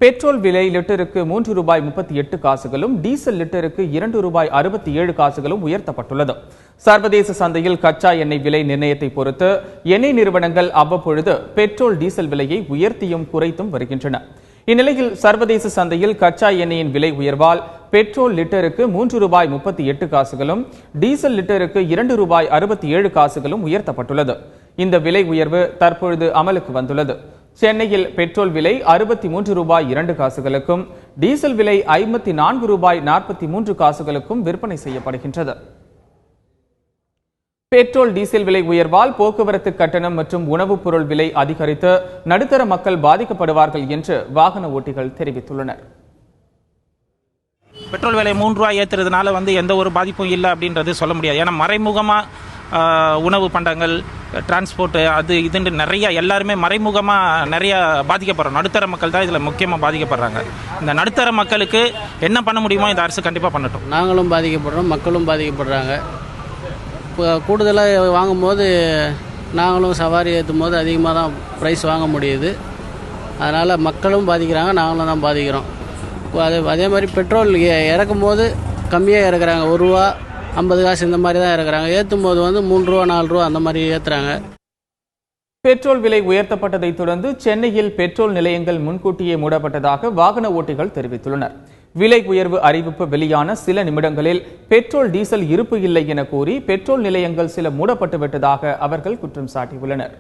Petrol விலை லிட்டருக்கு ₹3.38 diesel லிட்டருக்கு ₹2.67 உயர்த்தப்பட்டுள்ளது. சர்வதேச சந்தையில் கச்சா எண்ணெய் விலை நிர்ணயத்தை பொறுத்து எண்ணெய் நிறுவனங்கள் அவ்வப்பொழுது பெட்ரோல் டீசல் விலையை உயர்த்தியும் குறைத்தும் வருகின்றன. இந்நிலையில் சர்வதேச சந்தையில் கச்சா எண்ணெயின் விலை உயர்வால் பெட்ரோல் லிட்டருக்கு ₹3.38 டீசல் லிட்டருக்கு ₹2.67 உயர்த்தப்பட்டுள்ளது. இந்த விலை உயர்வு தற்பொழுது அமலுக்கு வந்துள்ளது. சென்னையில் பெட்ரோல் விலை ₹63.02 டீசல் விலை ₹54.43 விற்பனை செய்யப்படுகின்றது. பெட்ரோல் டீசல் விலை உயர்வால் போக்குவரத்து கட்டணம் மற்றும் உணவுப் பொருள் விலை அதிகரித்து நடுத்தர மக்கள் பாதிக்கப்படுவார்கள் என்று வாகன ஓட்டிகள் தெரிவித்துள்ளனர். பெட்ரோல் விலை ₹3 ஏற்றுறதுனால எந்த ஒரு பாதிப்பும் இல்லை அப்படின்றது சொல்ல முடியாது. ஏன்னா மறைமுகமாக உணவு பண்டங்கள், டிரான்ஸ்போர்ட்டு, அது இதுன்னு நிறைய எல்லாருமே மறைமுகமாக நிறைய பாதிக்கப்படுறோம். நடுத்தர மக்கள் தான் இதில் முக்கியமாக பாதிக்கப்படுறாங்க. இந்த நடுத்தர மக்களுக்கு என்ன பண்ண முடியுமோ இந்த அரசு கண்டிப்பாக பண்ணட்டும். நாங்களும் பாதிக்கப்படுறோம், மக்களும் பாதிக்கப்படுறாங்க. இப்போ கூடுதலாக வாங்கும்போது நாங்களும் சவாரி ஏற்றும் போது அதிகமாக தான் ப்ரைஸ் வாங்க முடியுது. அதனால் மக்களும் பாதிக்கிறாங்க, நாங்களும் தான் பாதிக்கிறோம். அதே மாதிரி பெட்ரோல் இறக்கும் போது கம்மியாக இறக்குறாங்க, ₹1.50 இந்த மாதிரி தான் இறக்குறாங்க. ஏற்றும் போது ₹3, ₹4 அந்த மாதிரி ஏற்றுறாங்க. பெட்ரோல் விலை உயர்த்தப்பட்டதை தொடர்ந்து சென்னையில் பெட்ரோல் நிலையங்கள் முன்கூட்டியே மூடப்பட்டதாக வாகன ஓட்டிகள் தெரிவித்துள்ளனர். விலை உயர்வு அறிவிப்பு வெளியான சில நிமிடங்களில் பெட்ரோல் டீசல் இருப்பு இல்லை என கூறி பெட்ரோல் நிலையங்கள் சில மூடப்பட்டு விட்டதாக அவர்கள் குற்றம் சாட்டியுள்ளனர்.